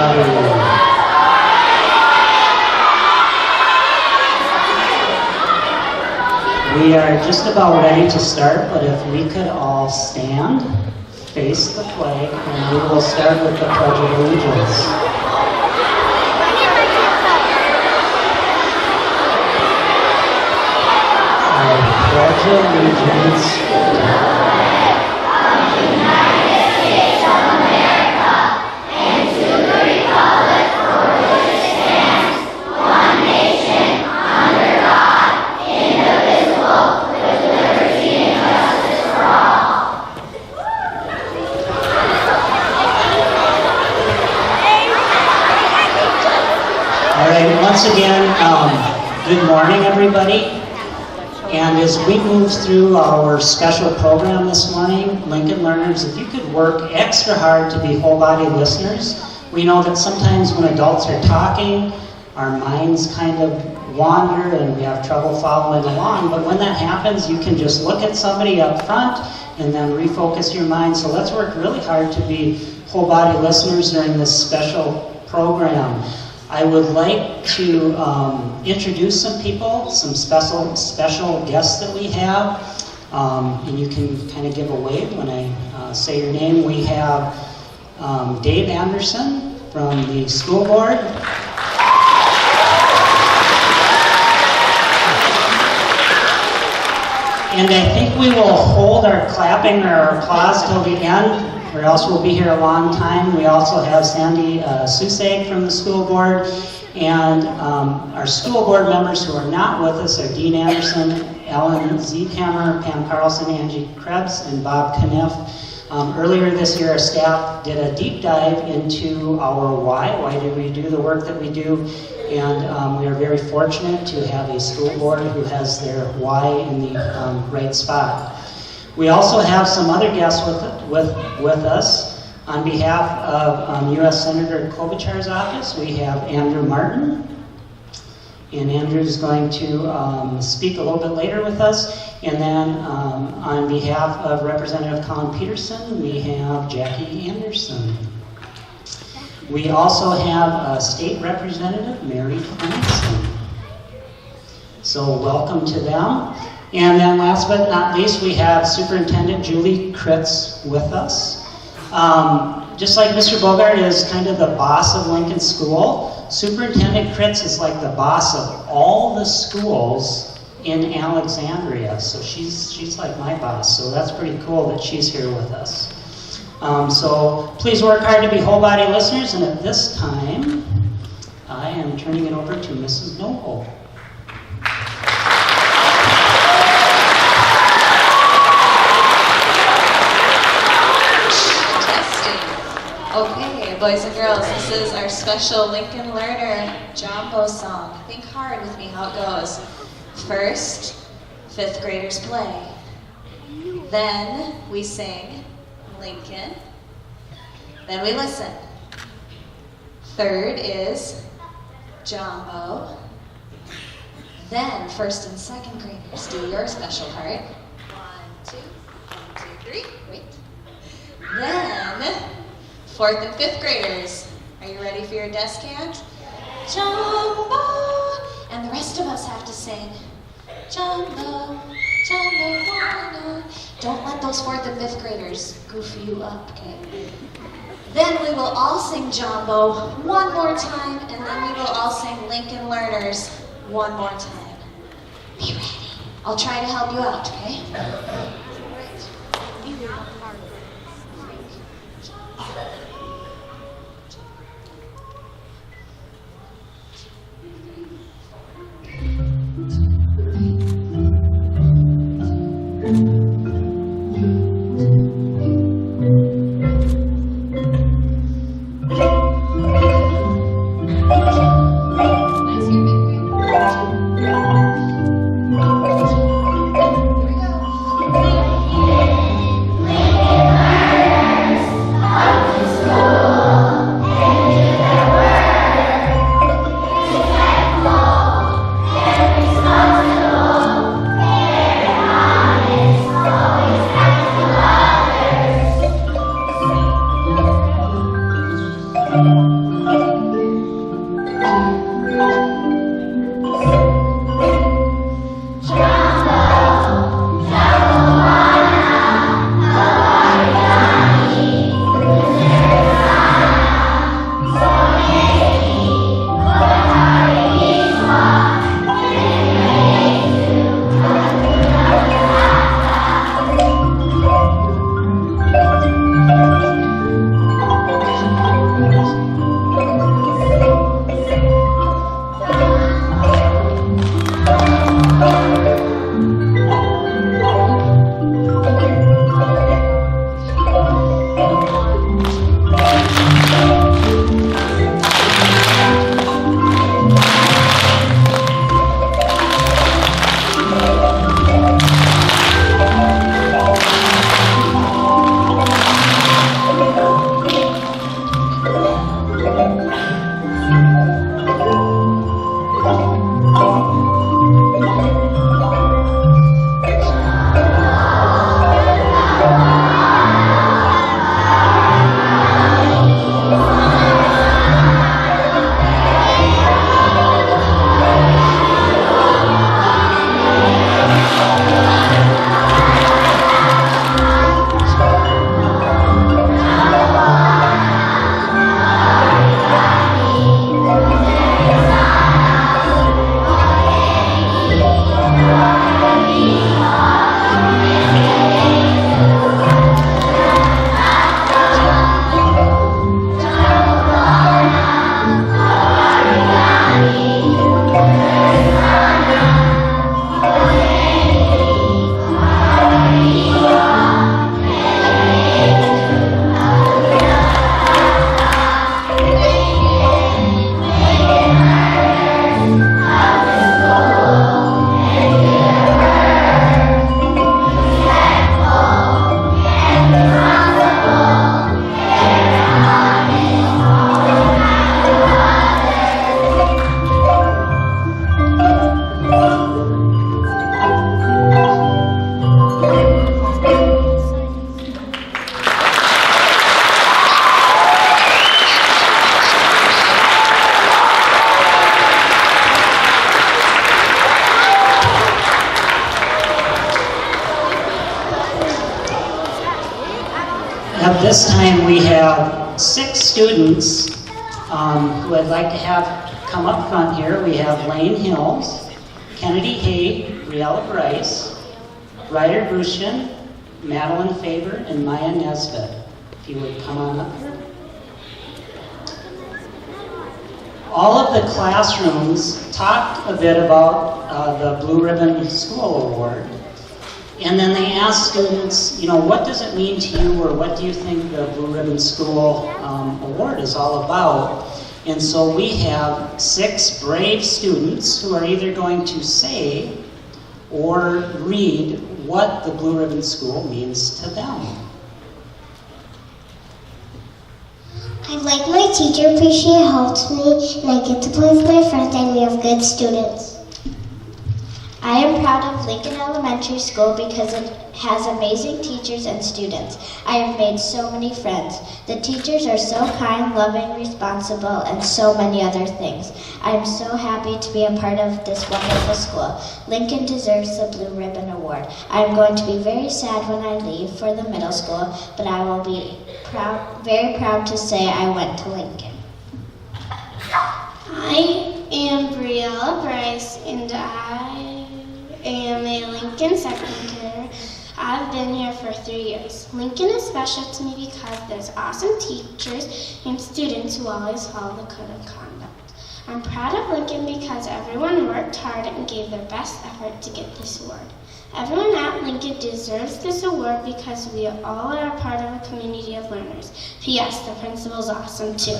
everybody. We are just about ready to start, but if we could all stand, face the flag, and we will start with the Pledge of Allegiance. I pledge allegiance Once again, good morning, everybody. And as we move through our special program this morning, Lincoln Learners, if you could work extra hard to be whole body listeners. We know that sometimes when adults are talking, our minds kind of wander and we have trouble following along. But when that happens, you can just look at somebody up front and then refocus your mind. So let's work really hard to be whole body listeners during this special program. I would like to introduce some people, some special guests that we have, and you can kind of give a wave when I say your name. We have Dave Anderson from the school board. And I think we will hold our clapping or our applause till the end, or else we'll be here a long time. We also have Sandy Susag from the school board, and our school board members who are not with us are Dean Anderson, Ellen Ziethammer, Pam Carlson, Angie Krebs, and Bob Kniff. Earlier this year, our staff did a deep dive into our why did we do the work that we do, and we are very fortunate to have a school board who has their why in the right spot. We also have some other guests with us. On behalf of U.S. Senator Klobuchar's office, we have Andrew Martin. And Andrew's going to speak a little bit later with us. And then on behalf of Representative Colin Peterson, we have Jackie Anderson. We also have State Representative Mary Clemson. So welcome to them. And then last but not least, we have Superintendent Julie Kritz with us. Just like Mr. Bogart is kind of the boss of Lincoln School, Superintendent Kritz is like the boss of all the schools in Alexandria. So she's like my boss, so that's pretty cool that she's here with us. So please work hard to be whole body listeners, and at this time, I am turning it over to Mrs. Noble. Okay, boys and girls, this is our special Lincoln Learner Jumbo song. Think hard with me how it goes. First, fifth graders play. Then we sing Lincoln. Then we listen. Third is Jumbo. Then first and second graders do your special part. 1, 2, 3, wait. Then fourth and fifth graders, are you ready for your desk hand? Jumbo! And the rest of us have to sing Jumbo, Jumbo, Jumbo. Don't let those fourth and fifth graders goof you up, okay? Then we will all sing Jumbo one more time, and then we will all sing Lincoln Learners one more time. Be ready. I'll try to help you out, okay? Here we go. At this time, we have 6 students who I'd like to have come up front here. We have Lane Hills, Kennedy Hay, Briella Bryce, Ryder Brushin, Madeline Faber, and Maya Nesbitt. If you would come on up here. All of the classrooms talked a bit about the Blue Ribbon School Award. And then they asked students, you know, what does it mean to you, or what do you think the Blue Ribbon School Award is all about? And so we have 6 brave students who are either going to say or read what the Blue Ribbon School means to them. I like my teacher because she helps me, and I get to play with my friends, and we have good students. I am proud of Lincoln Elementary School because it has amazing teachers and students. I have made so many friends. The teachers are so kind, loving, responsible, and so many other things. I am so happy to be a part of this wonderful school. Lincoln deserves the Blue Ribbon Award. I am going to be very sad when I leave for the middle school, but I will be very proud to say I went to Lincoln. I am Briella Bryce, and I am a Lincoln second grader. I've been here for 3 years. Lincoln is special to me because there's awesome teachers and students who always follow the code of conduct. I'm proud of Lincoln because everyone worked hard and gave their best effort to get this award. Everyone at Lincoln deserves this award because we all are part of a community of learners. P.S. The principal's awesome too.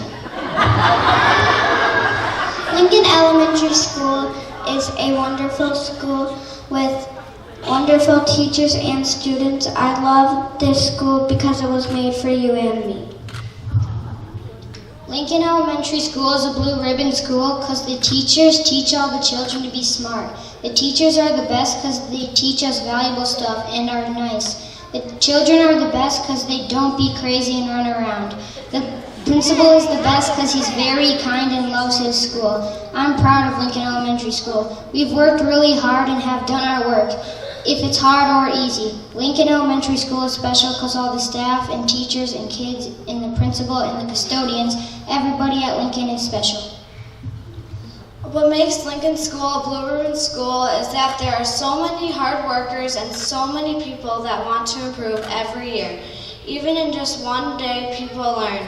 Lincoln Elementary School is a wonderful school with wonderful teachers and students. I love this school because it was made for you and me. Lincoln Elementary School is a Blue Ribbon School because the teachers teach all the children to be smart. The teachers are the best because they teach us valuable stuff and are nice. The children are the best because they don't be crazy and run around. The Principal is the best because he's very kind and loves his school. I'm proud of Lincoln Elementary School. We've worked really hard and have done our work, if it's hard or easy. Lincoln Elementary School is special because all the staff and teachers and kids and the principal and the custodians, everybody at Lincoln is special. What makes Lincoln School a blue ribbon school is that there are so many hard workers and so many people that want to improve every year. Even in just one day, people learn.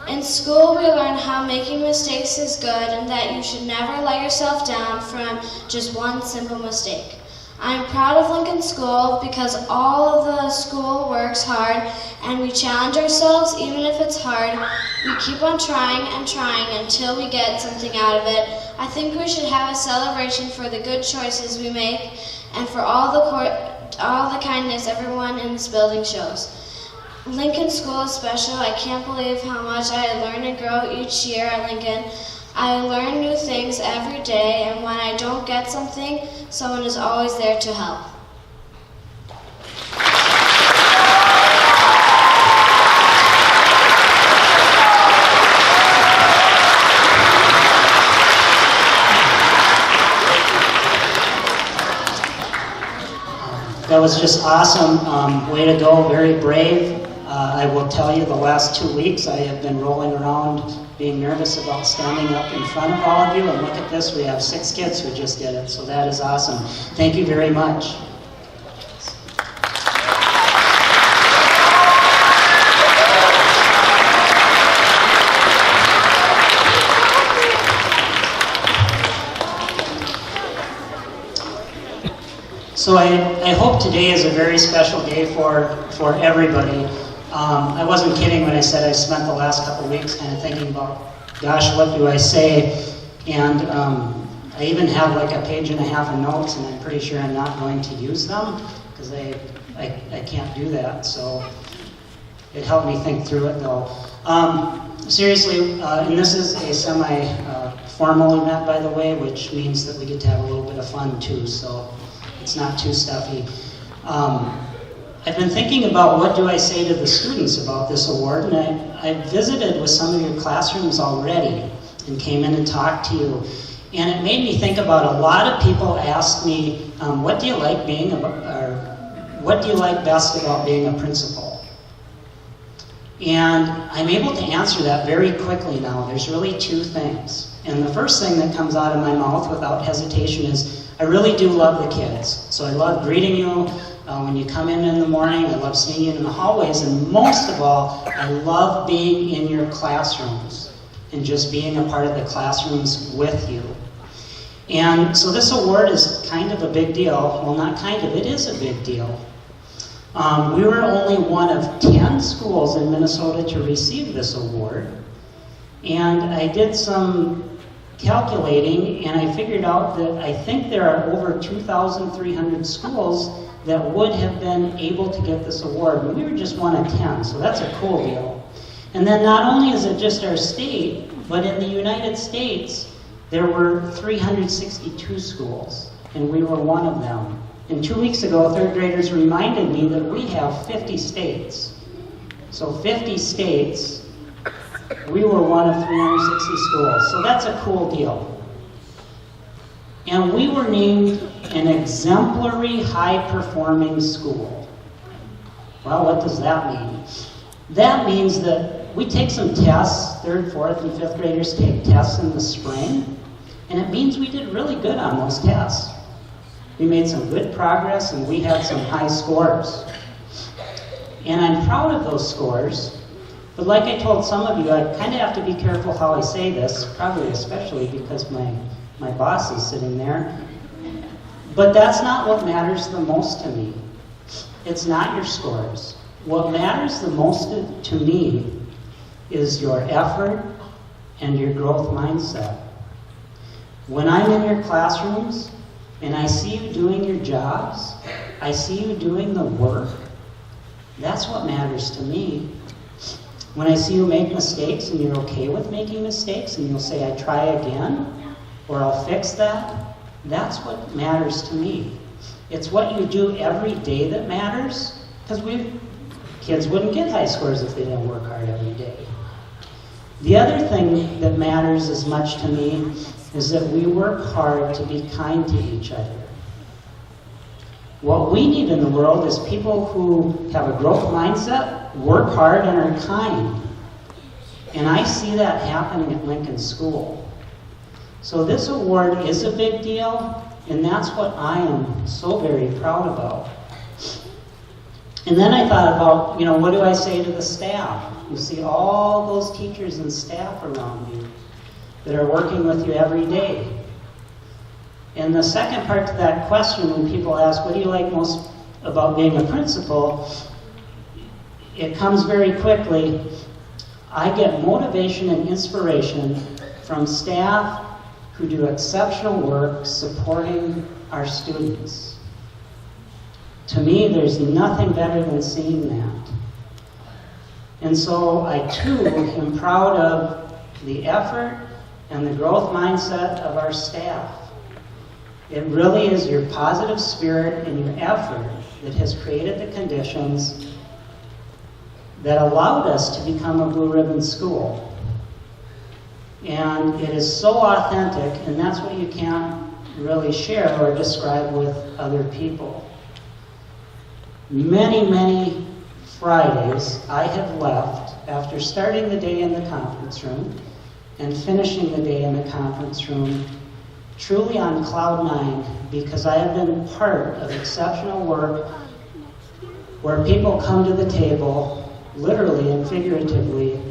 In school, we learn how making mistakes is good and that you should never let yourself down from just one simple mistake. I'm proud of Lincoln School because all of the school works hard and we challenge ourselves even if it's hard. We keep on trying and trying until we get something out of it. I think we should have a celebration for the good choices we make and for all the kindness everyone in this building shows. Lincoln School is special. I can't believe how much I learn and grow each year at Lincoln. I learn new things every day, and when I don't get something, someone is always there to help. That was just awesome. Way to go, very brave. I will tell you, the last 2 weeks I have been rolling around being nervous about standing up in front of all of you, and look at this, we have 6 kids who just did it, so that is awesome. Thank you very much. So I hope today is a very special day for everybody. I wasn't kidding when I said I spent the last couple of weeks kind of thinking about, gosh, what do I say? And I even have like a page and a half of notes, and I'm pretty sure I'm not going to use them because I can't do that. So it helped me think through it though. Seriously, and this is a semi-formal event, by the way, which means that we get to have a little bit of fun too, so it's not too stuffy. I've been thinking about what do I say to the students about this award, and I visited with some of your classrooms already and came in and talked to you. And it made me think about a lot of people ask me, what do you like what do you like best about being a principal? And I'm able to answer that very quickly now. There's really 2 things. And the first thing that comes out of my mouth without hesitation is, I really do love the kids. So I love greeting you when you come in the morning. I love seeing you in the hallways. And most of all, I love being in your classrooms and just being a part of the classrooms with you. And so this award is kind of a big deal. Well, not kind of, it is a big deal. We were only one of 10 schools in Minnesota to receive this award. And I did some calculating, and I figured out that I think there are over 2,300 schools that would have been able to get this award, and we were just one of 10, so that's a cool deal. And then not only is it just our state, but in the United States, there were 362 schools, and we were one of them. And 2 weeks ago, 3rd graders reminded me that we have 50 states. So 50 states, we were one of 360 schools, so that's a cool deal. And we were named an exemplary high-performing school. Well, what does that mean? That means that we take some tests, 3rd, 4th, and 5th graders take tests in the spring, and it means we did really good on those tests. We made some good progress, and we had some high scores. And I'm proud of those scores. But like I told some of you, I kind of have to be careful how I say this, probably especially because my boss is sitting there. But that's not what matters the most to me. It's not your scores. What matters the most to me is your effort and your growth mindset. When I'm in your classrooms and I see you doing your jobs, I see you doing the work, that's what matters to me. When I see you make mistakes and you're okay with making mistakes and you'll say, I try again, or I'll fix that, that's what matters to me. It's what you do every day that matters, because kids wouldn't get high scores if they didn't work hard every day. The other thing that matters as much to me is that we work hard to be kind to each other. What we need in the world is people who have a growth mindset, work hard, and are kind. And I see that happening at Lincoln School. So this award is a big deal, and that's what I am so very proud about. And then I thought about, what do I say to the staff? You see all those teachers and staff around you that are working with you every day. And the second part to that question, when people ask, what do you like most about being a principal? It comes very quickly. I get motivation and inspiration from staff who do exceptional work supporting our students. To me, there's nothing better than seeing that. And so I too am proud of the effort and the growth mindset of our staff. It really is your positive spirit and your effort that has created the conditions that allowed us to become a Blue Ribbon School. And it is so authentic, and that's what you can't really share or describe with other people. Many, many Fridays I have left after starting the day in the conference room and finishing the day in the conference room truly on cloud nine, because I have been part of exceptional work where people come to the table, literally and figuratively,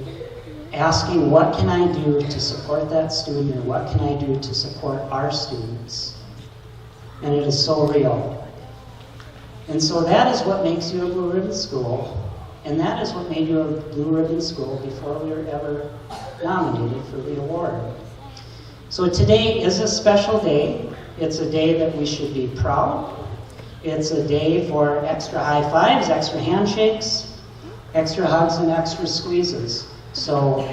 asking what can I do to support that student, or what can I do to support our students? And it is so real. And so that is what makes you a Blue Ribbon School, and that is what made you a Blue Ribbon School before we were ever nominated for the award. So today is a special day. It's a day that we should be proud. It's a day for extra high fives, extra handshakes, extra hugs, and extra squeezes. So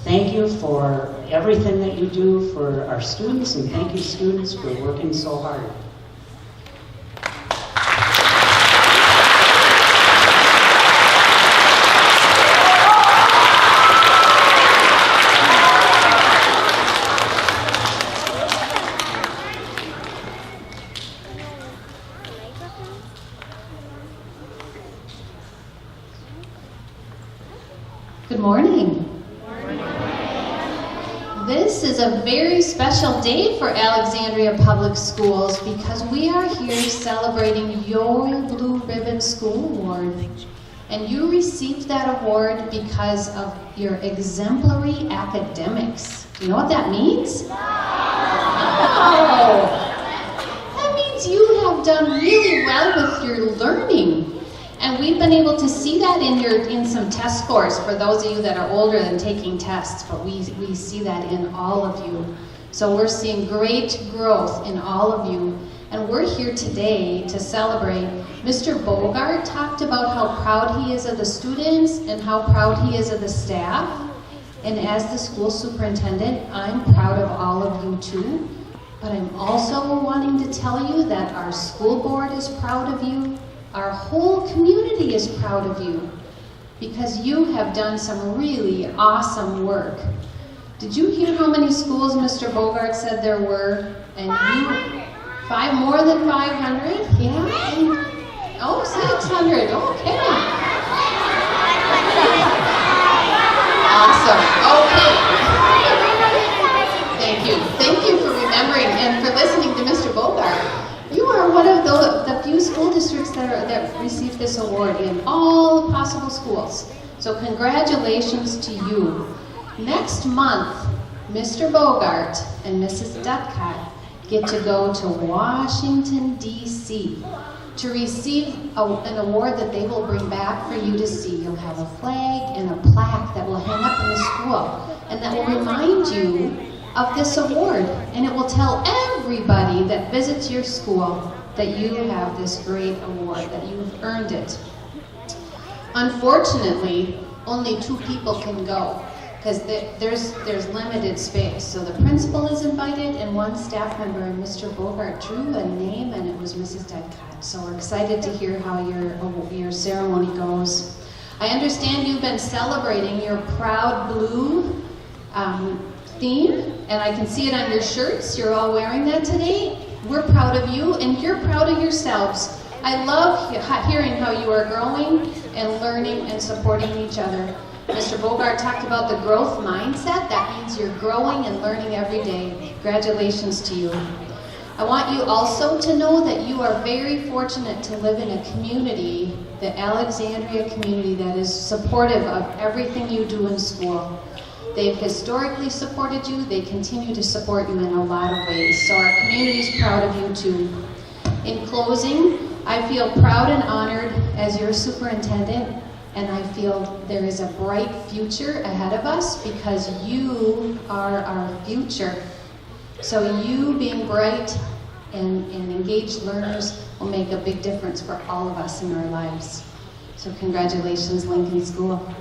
thank you for everything that you do for our students, and thank you, students, for working so hard. Good morning. This is a very special day for Alexandria Public Schools because we are here celebrating your Blue Ribbon School Award. And you received that award because of your exemplary academics. Do you know what that means? No! That means you have done really well with your learning. And we've been able to see that in some test scores for those of you that are older than taking tests, but we see that in all of you. So we're seeing great growth in all of you. And we're here today to celebrate. Mr. Bogart talked about how proud he is of the students and how proud he is of the staff. And as the school superintendent, I'm proud of all of you too. But I'm also wanting to tell you that our school board is proud of you. Our whole community is proud of you because you have done some really awesome work. Did you hear how many schools Mr. Bogart said there were? And you, more than 500? Yeah? Oh, 600, okay. Awesome, okay. Thank you for remembering and for listening to Mr. Bogart. You are one of the few school districts that received this award in all the possible schools. So congratulations to you. Next month, Mr. Bogart and Mrs. Dutcott get to go to Washington, D.C. to receive an award that they will bring back for you to see. You'll have a flag and a plaque that will hang up in the school, and that will remind you of this award, and it will tell everybody that visits your school that you have this great award, that you've earned it. Unfortunately, only 2 people can go because there's limited space. So the principal is invited and 1 staff member, and Mr. Bogart drew a name, and it was Mrs. Dudcott. So we're excited to hear how your ceremony goes. I understand you've been celebrating your Proud Blue theme, and I can see it on your shirts. You're all wearing that today. We're proud of you, and you're proud of yourselves. I love hearing how you are growing and learning and supporting each other. Mr. Bogart talked about the growth mindset. That means you're growing and learning every day. Congratulations to you. I want you also to know that you are very fortunate to live in a community, the Alexandria community, that is supportive of everything you do in school. They've historically supported you. They continue to support you in a lot of ways. So our community is proud of you too. In closing, I feel proud and honored as your superintendent, and I feel there is a bright future ahead of us because you are our future. So you being bright and engaged learners will make a big difference for all of us in our lives. So congratulations, Lincoln School.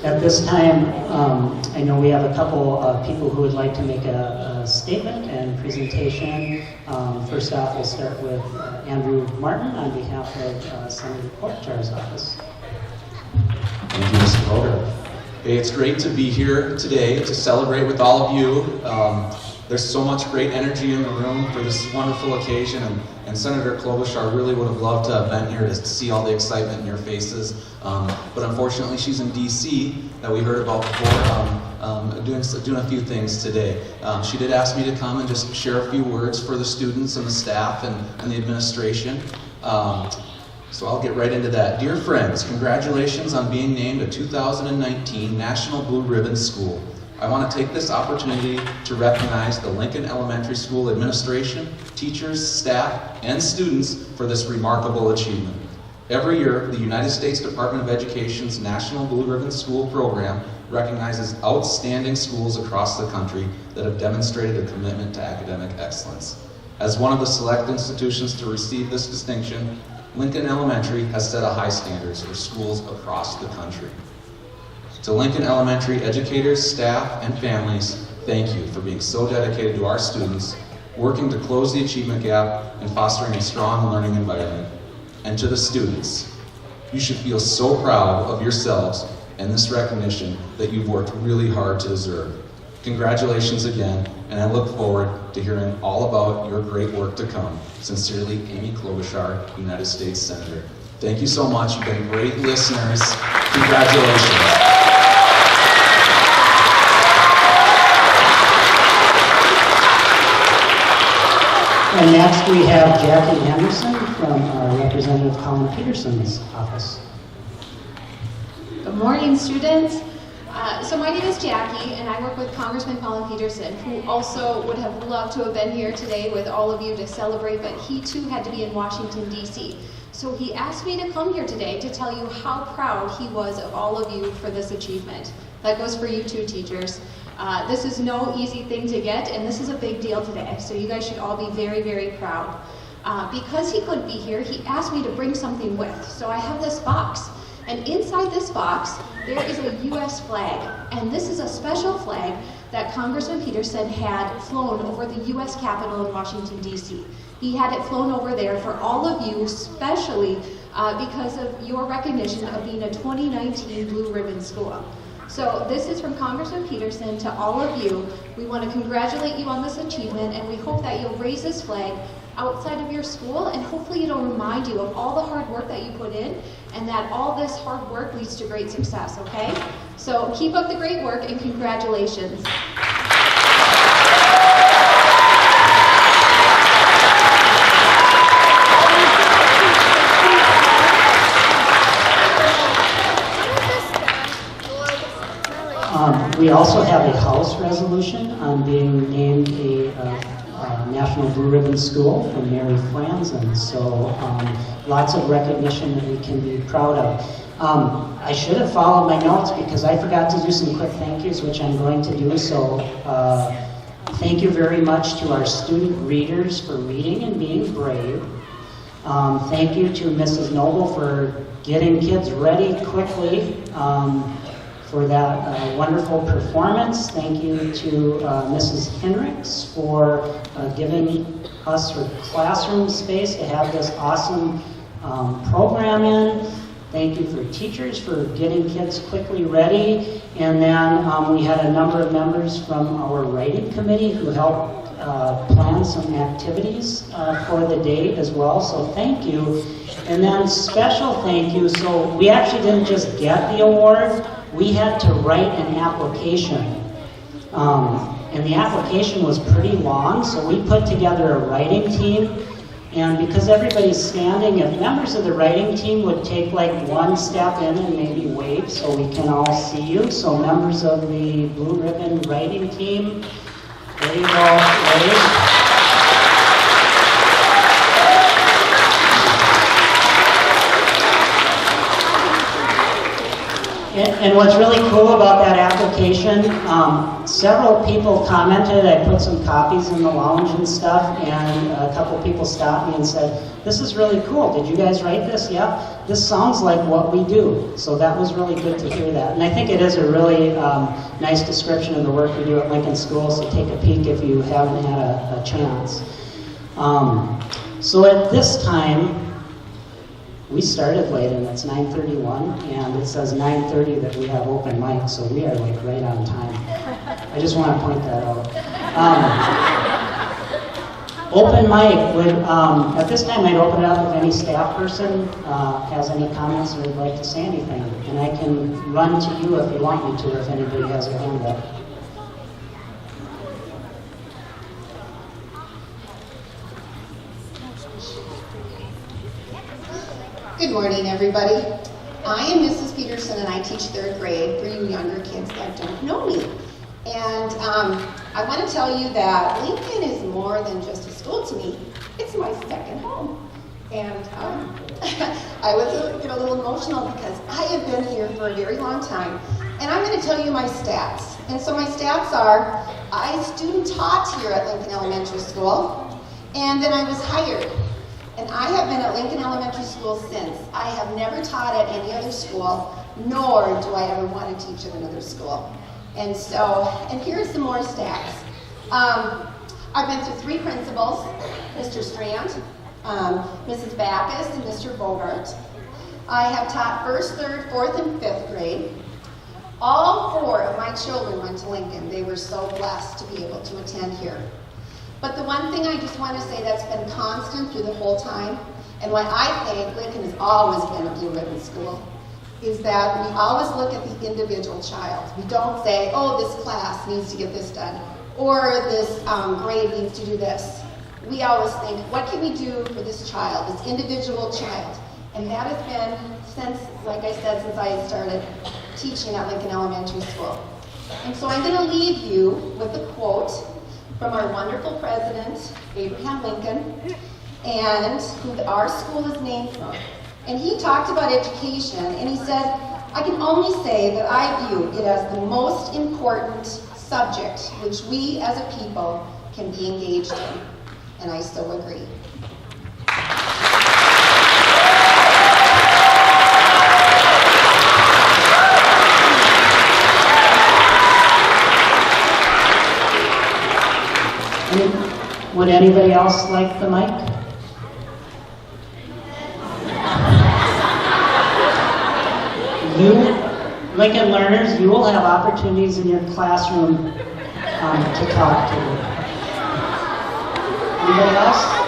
At this time, I know we have a couple of people who would like to make a statement and presentation. First off, we'll start with Andrew Martin on behalf of Senator Klobuchar's office. Thank you, Mr. Bogart. Hey, it's great to be here today to celebrate with all of you. There's so much great energy in the room for this wonderful occasion, and Senator Klobuchar really would have loved to have been here to see all the excitement in your faces. But unfortunately, she's in D.C. that we heard about before, doing a few things today. She did ask me to come and just share a few words for the students and the staff and the administration. So I'll get right into that. Dear friends, congratulations on being named a 2019 National Blue Ribbon School. I want to take this opportunity to recognize the Lincoln Elementary School administration, teachers, staff, and students for this remarkable achievement. Every year, the United States Department of Education's National Blue Ribbon School program recognizes outstanding schools across the country that have demonstrated a commitment to academic excellence. As one of the select institutions to receive this distinction, Lincoln Elementary has set a high standards for schools across the country. To Lincoln Elementary educators, staff, and families, thank you for being so dedicated to our students, working to close the achievement gap, and fostering a strong learning environment. And to the students, you should feel so proud of yourselves and this recognition that you've worked really hard to deserve. Congratulations again, and I look forward to hearing all about your great work to come. Sincerely, Amy Klobuchar, United States Senator. Thank you so much. You've been great listeners. Congratulations. And next we have Jackie Anderson from Representative Colin Peterson's office. Good morning, students. So my name is Jackie, and I work with Congressman Colin Peterson, who also would have loved to have been here today with all of you to celebrate, but he too had to be in Washington, D.C. So he asked me to come here today to tell you how proud he was of all of you for this achievement. That goes for you too, teachers. This is no easy thing to get, and this is a big deal today, so you guys should all be very, very proud. Because he couldn't be here, he asked me to bring something with. So I have this box, and inside this box, there is a U.S. flag, and this is a special flag that Congressman Peterson had flown over the U.S. Capitol in Washington, D.C. He had it flown over there for all of you, especially because of your recognition of being a 2019 Blue Ribbon School. So this is from Congressman Peterson to all of you. We want to congratulate you on this achievement, and we hope that you'll raise this flag outside of your school, and hopefully it'll remind you of all the hard work that you put in, and that all this hard work leads to great success, okay? So keep up the great work, and congratulations. We also have a House resolution on being named a National Blue Ribbon School from Mary Franzen. So lots of recognition that we can be proud of. I should have followed my notes because I forgot to do some quick thank yous, which I'm going to do. So thank you very much to our student readers for reading and being brave. Thank you to Mrs. Noble for getting kids ready quickly for that wonderful performance. Thank you to Mrs. Henricks for giving us her classroom space to have this awesome program in. Thank you for teachers for getting kids quickly ready. And then we had a number of members from our writing committee who helped plan some activities for the day as well, so thank you. And then special thank you, so we actually didn't just get the award, we had to write an application. And the application was pretty long, so we put together a writing team. And because everybody's standing, if members of the writing team would take like one step in and maybe wave so we can all see you. So members of the Blue Ribbon writing team, there you go, wave. And what's really cool about that application, several people commented. I put some copies in the lounge and stuff, and a couple people stopped me and said, "This is really cool. Did you guys write this?" "Yeah, this sounds like what we do." So that was really good to hear that. And I think it is a really nice description of the work we do at Lincoln Schools, so take a peek if you haven't had a chance. So at this time, we started late, and it's 9:31, and it says 9:30 that we have open mic, so we are like right on time. I just want to point that out. Open mic, at this time I'd open it up if any staff person has any comments or would like to say anything. And I can run to you if you want me to, if anybody has their hand up. Good morning, everybody. I am Mrs. Peterson, and I teach 3rd grade for you younger kids that don't know me. And I want to tell you that Lincoln is more than just a school to me. It's my second home. And I was get a little emotional because I have been here for a very long time. And I'm going to tell you my stats. And so my stats are, I student taught here at Lincoln Elementary School, and then I was hired. And I have been at Lincoln Elementary School since. I have never taught at any other school, nor do I ever want to teach at another school. And so, and here are some more stats. I've been through 3 principals, Mr. Strand, Mrs. Backus, and Mr. Bogart. I have taught 1st, 3rd, 4th, and 5th grade. All 4 of my children went to Lincoln. They were so blessed to be able to attend here. But the one thing I just want to say that's been constant through the whole time, and why I think Lincoln has always been a Blue Ribbon school, is that we always look at the individual child. We don't say, oh, this class needs to get this done, or this grade needs to do this. We always think, what can we do for this child, this individual child? And that has been since, like I said, since I started teaching at Lincoln Elementary School. And so I'm going to leave you with a quote from our wonderful president, Abraham Lincoln, and who our school is named for. And he talked about education, and he said, I can only say that I view it as the most important subject which we as a people can be engaged in. And I so agree. Would anybody else like the mic? You, Lincoln learners, you will have opportunities in your classroom to talk to. Anybody else?